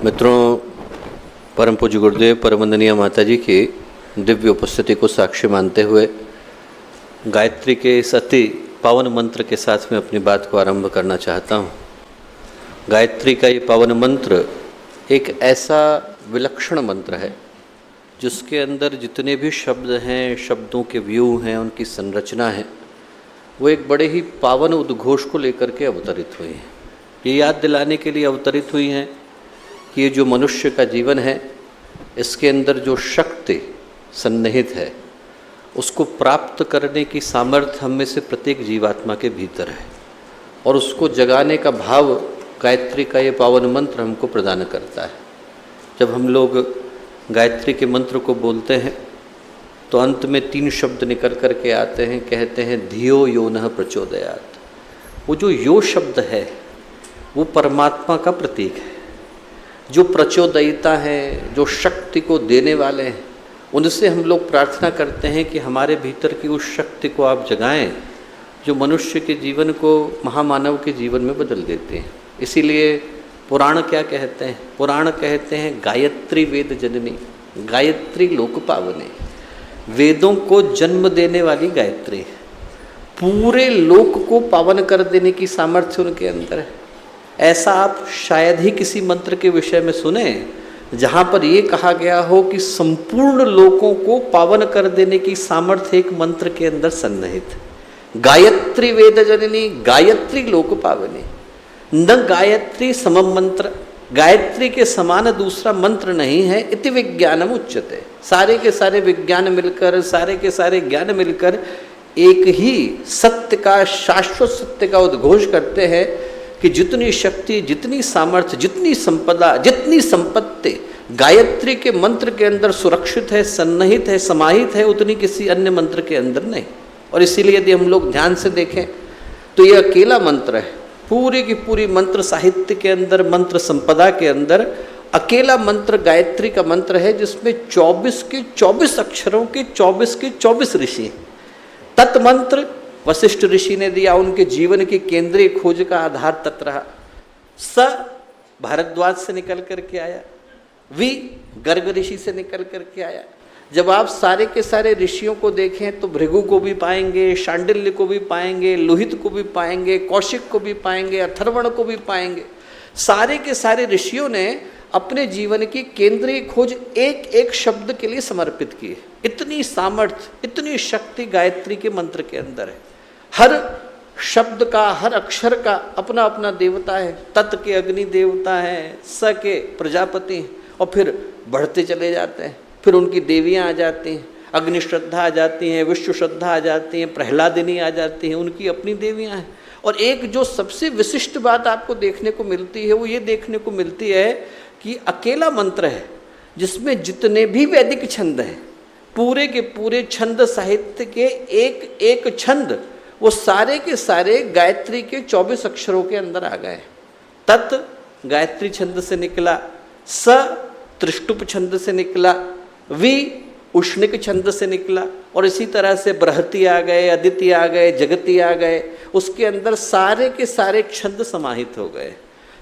मित्रों, परम पूज्य गुरुदेव परमवंदनीय माता जी की दिव्य उपस्थिति को साक्षी मानते हुए गायत्री के इस अति पावन मंत्र के साथ में अपनी बात को आरंभ करना चाहता हूँ। गायत्री का ये पावन मंत्र एक ऐसा विलक्षण मंत्र है जिसके अंदर जितने भी शब्द हैं, शब्दों के व्यू हैं, उनकी संरचना है, वो एक बड़े ही पावन उद्घोष को लेकर के अवतरित हुई हैं। ये याद दिलाने के लिए अवतरित हुई हैं कि ये जो मनुष्य का जीवन है, इसके अंदर जो शक्ति सन्निहित है, उसको प्राप्त करने की सामर्थ्य हम में से प्रत्येक जीवात्मा के भीतर है और उसको जगाने का भाव गायत्री का ये पावन मंत्र हमको प्रदान करता है। जब हम लोग गायत्री के मंत्र को बोलते हैं तो अंत में 3 शब्द निकल कर के आते हैं, कहते हैं धियो यो नः प्रचोदयात्। वो जो यो शब्द है वो परमात्मा का प्रतीक है। जो प्रचोदयिता है, जो शक्ति को देने वाले हैं, उनसे हम लोग प्रार्थना करते हैं कि हमारे भीतर की उस शक्ति को आप जगाएं जो मनुष्य के जीवन को, महामानव के जीवन में बदल देते हैं। इसीलिए पुराण क्या कहते हैं? पुराण कहते हैं गायत्री वेद जननी, गायत्री लोक पावनी। वेदों को जन्म देने वाली गायत्री पूरे लोक को पावन कर देने की सामर्थ्य उनके अंदर है। ऐसा आप शायद ही किसी मंत्र के विषय में सुने जहाँ पर ये कहा गया हो कि संपूर्ण लोकों को पावन कर देने की सामर्थ्य एक मंत्र के अंदर सन्निहित है। गायत्री वेद जननी, गायत्री लोक पावनी। न गायत्री समम मंत्र, गायत्री के समान दूसरा मंत्र नहीं है। इति विज्ञानम उच्यते। सारे के सारे विज्ञान मिलकर, सारे के सारे ज्ञान मिलकर एक ही सत्य का, शाश्वत सत्य का उद्घोष करते हैं कि जितनी शक्ति, जितनी सामर्थ्य, जितनी संपदा, जितनी संपत्ति गायत्री के मंत्र के अंदर सुरक्षित है, सन्निहित है, समाहित है, उतनी किसी अन्य मंत्र के अंदर नहीं। और इसीलिए यदि हम लोग ध्यान से देखें तो ये अकेला मंत्र है। पूरी की पूरी मंत्र साहित्य के अंदर, मंत्र संपदा के अंदर अकेला मंत्र गायत्री का मंत्र है जिसमें 24 के 24 अक्षरों के 24 ऋषि। तत्मंत्र वशिष्ठ ऋषि ने दिया, उनके जीवन की केंद्रीय खोज का आधार तत् रहा। स भारद्वाज से निकल करके आया, वी गर्ग ऋषि से निकल करके आया। जब आप सारे के सारे ऋषियों को देखें तो भृगु को भी पाएंगे, शांडिल्य को भी पाएंगे, लोहित को भी पाएंगे, कौशिक को भी पाएंगे, अथर्वण को भी पाएंगे। सारे के सारे ऋषियों ने अपने जीवन की केंद्रीय खोज एक एक शब्द के लिए समर्पित की है। इतनी सामर्थ्य, इतनी शक्ति गायत्री के मंत्र के अंदर है। हर शब्द का, हर अक्षर का अपना अपना देवता है। तत् के अग्नि देवता है, स के प्रजापति हैं, और फिर बढ़ते चले जाते हैं। फिर उनकी देवियां आ जाती हैं, अग्नि श्रद्धा आ जाती हैं, विश्व श्रद्धा आ जाती हैं, प्रहलादिनी आ जाती हैं, उनकी अपनी देवियां हैं। और एक जो सबसे विशिष्ट बात आपको देखने को मिलती है वो ये देखने को मिलती है कि अकेला मंत्र है जिसमें जितने भी वैदिक छंद हैं, पूरे के पूरे छंद साहित्य के एक एक छंद वो सारे के सारे गायत्री के 24 अक्षरों के अंदर आ गए। तत् गायत्री छंद से निकला, स त्रिष्टुप छंद से निकला, वी उष्णिक छंद से निकला, और इसी तरह से बृहति आ गए, अदिति आ गए, जगति आ गए। उसके अंदर सारे के सारे छंद समाहित हो गए।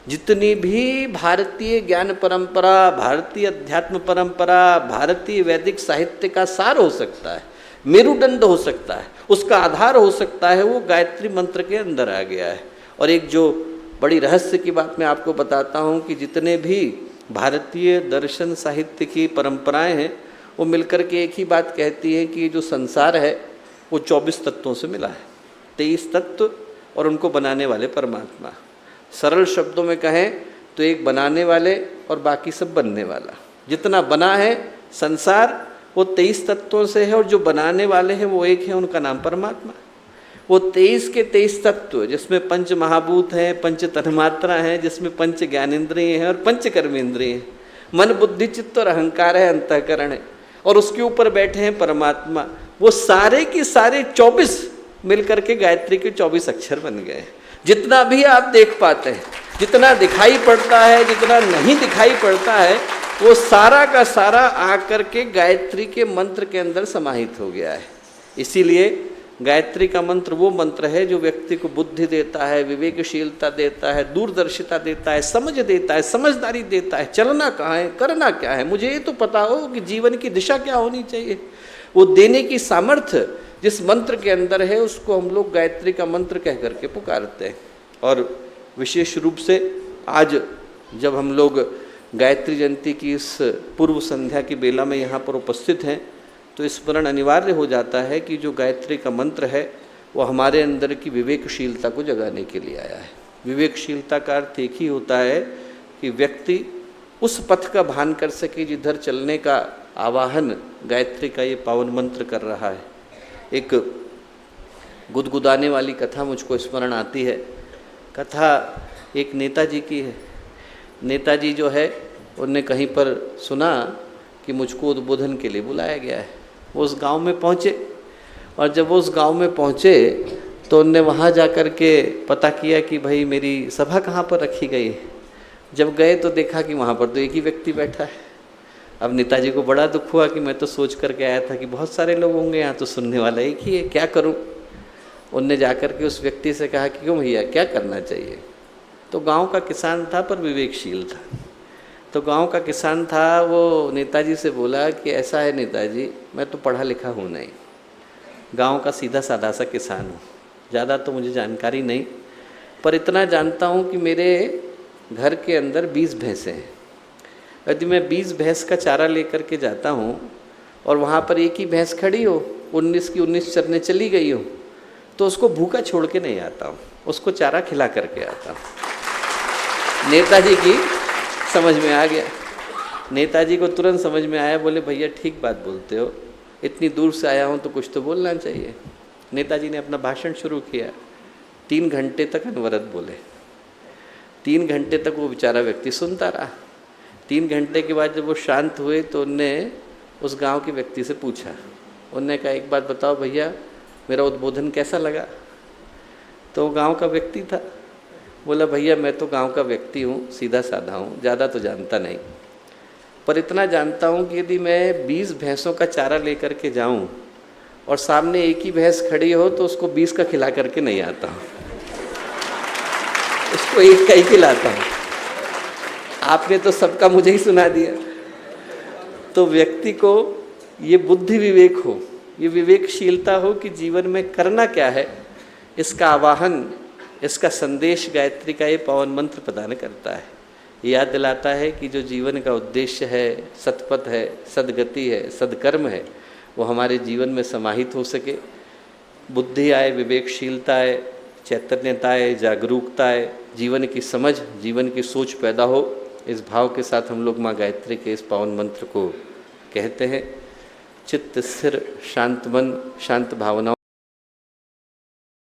जितनी भी भारतीय ज्ञान परंपरा, भारतीय अध्यात्म परंपरा, भारतीय वैदिक साहित्य का सार हो सकता है, मेरुदंड हो सकता है, उसका आधार हो सकता है, वो गायत्री मंत्र के अंदर आ गया है। और एक जो बड़ी रहस्य की बात मैं आपको बताता हूँ कि जितने भी भारतीय दर्शन साहित्य की परंपराएं हैं वो मिलकर के एक ही बात कहती है कि जो संसार है वो 24 तत्वों से मिला है। 23 तत्व और उनको बनाने वाले परमात्मा। सरल शब्दों में कहें तो एक बनाने वाले और बाकी सब बनने वाला। जितना बना है संसार वो 23 तत्वों से है, और जो बनाने वाले हैं वो एक है, उनका नाम परमात्मा। वो 23 के 23 तत्व जिसमें पंच महाभूत हैं, पंच तन्मात्रा हैं, जिसमें पंच ज्ञानेंद्रिय हैं और पंच कर्मेंद्रिय हैं, मन बुद्धि चित्त और अहंकार है, अंतःकरण है, और उसके ऊपर बैठे हैं परमात्मा। वो सारे के सारे 24 मिलकर के गायत्री के 24 अक्षर बन गए। जितना भी आप देख पाते हैं, जितना दिखाई पड़ता है, जितना नहीं दिखाई पड़ता है, वो सारा का सारा आकर के गायत्री के मंत्र के अंदर समाहित हो गया है। इसीलिए गायत्री का मंत्र वो मंत्र है जो व्यक्ति को बुद्धि देता है, विवेकशीलता देता है, दूरदर्शिता देता है, समझ देता है, समझदारी देता है, चलना कहाँ है, करना क्या है, मुझे ये तो पता हो कि जीवन की दिशा क्या होनी चाहिए। वो देने की सामर्थ्य जिस मंत्र के अंदर है उसको हम लोग गायत्री का मंत्र कह करके पुकारते हैं। और विशेष रूप से आज जब हम लोग गायत्री जयंती की इस पूर्व संध्या की बेला में यहाँ पर उपस्थित हैं तो स्मरण अनिवार्य हो जाता है कि जो गायत्री का मंत्र है वो हमारे अंदर की विवेकशीलता को जगाने के लिए आया है। विवेकशीलता का अर्थ एक ही होता है कि व्यक्ति उस पथ का भान कर सके जिधर चलने का आवाहन गायत्री का ये पावन मंत्र कर रहा है। एक गुदगुदाने वाली कथा मुझको स्मरण आती है। कथा एक नेताजी की है। नेताजी जो है उनने कहीं पर सुना कि मुझको उद्बोधन के लिए बुलाया गया है। वो उस गांव में पहुँचे और जब वो उस गांव में पहुँचे तो उनने वहाँ जा कर के पता किया कि भाई मेरी सभा कहाँ पर रखी गई है। जब गए तो देखा कि वहाँ पर तो एक ही व्यक्ति बैठा है। अब नेताजी को बड़ा दुख हुआ कि मैं तो सोच करके आया था कि बहुत सारे लोग होंगे, यहाँ तो सुनने वाला एक ही है, क्या करूँ। उनने जा कर के उस व्यक्ति से कहा कि क्यों भैया क्या करना चाहिए। तो गांव का किसान था पर विवेकशील था। तो गांव का किसान था, वो नेताजी से बोला कि ऐसा है नेताजी, मैं तो पढ़ा लिखा हूँ नहीं, गांव का सीधा साधा सा किसान हूँ, ज़्यादा तो मुझे जानकारी नहीं, पर इतना जानता हूँ कि मेरे घर के अंदर 20 भैंसें हैं। यदि मैं 20 भैंस का चारा लेकर के जाता हूँ और वहाँ पर एक ही भैंस खड़ी हो, 19 की 19 चरने चली गई हो, तो उसको भूखा छोड़ के नहीं आता हूँ, उसको चारा खिला करके आता हूँ। नेताजी की समझ में आ गया। नेताजी को तुरंत समझ में आया। बोले भैया ठीक बात बोलते हो, इतनी दूर से आया हूँ तो कुछ तो बोलना चाहिए। नेताजी ने अपना भाषण शुरू किया। 3 घंटे तक अनवरत बोले। 3 घंटे तक वो बेचारा व्यक्ति सुनता रहा। 3 घंटे के बाद जब वो शांत हुए तो उनने उस गांव के व्यक्ति से पूछा। उनने कहा एक बात बताओ भैया, मेरा उद्बोधन कैसा लगा। तो गांव का व्यक्ति था, बोला भैया मैं तो गांव का व्यक्ति हूँ, सीधा साधा हूँ, ज़्यादा तो जानता नहीं, पर इतना जानता हूँ कि यदि मैं 20 भैंसों का चारा लेकर के जाऊँ और सामने एक ही भैंस खड़ी हो तो उसको 20 का खिला करके नहीं आता हूँ, उसको एक का ही खिलाता हूँ। आपने तो सबका मुझे ही सुना दिया। तो व्यक्ति को ये बुद्धि विवेक हो, ये विवेकशीलता हो कि जीवन में करना क्या है, इसका आवाहन, इसका संदेश गायत्री का ये पावन मंत्र प्रदान करता है। याद दिलाता है कि जो जीवन का उद्देश्य है, सतपथ है, सद्गति है, सद्कर्म है, वो हमारे जीवन में समाहित हो सके। बुद्धि आए, विवेकशीलता आए, चैतन्यता आए, जागरूकता आए, जीवन की समझ, जीवन की सोच पैदा हो। इस भाव के साथ हम लोग माँ गायत्री के इस पावन मंत्र को कहते हैं। चित्त स्थिर, शांत मन, शांत भावनाओं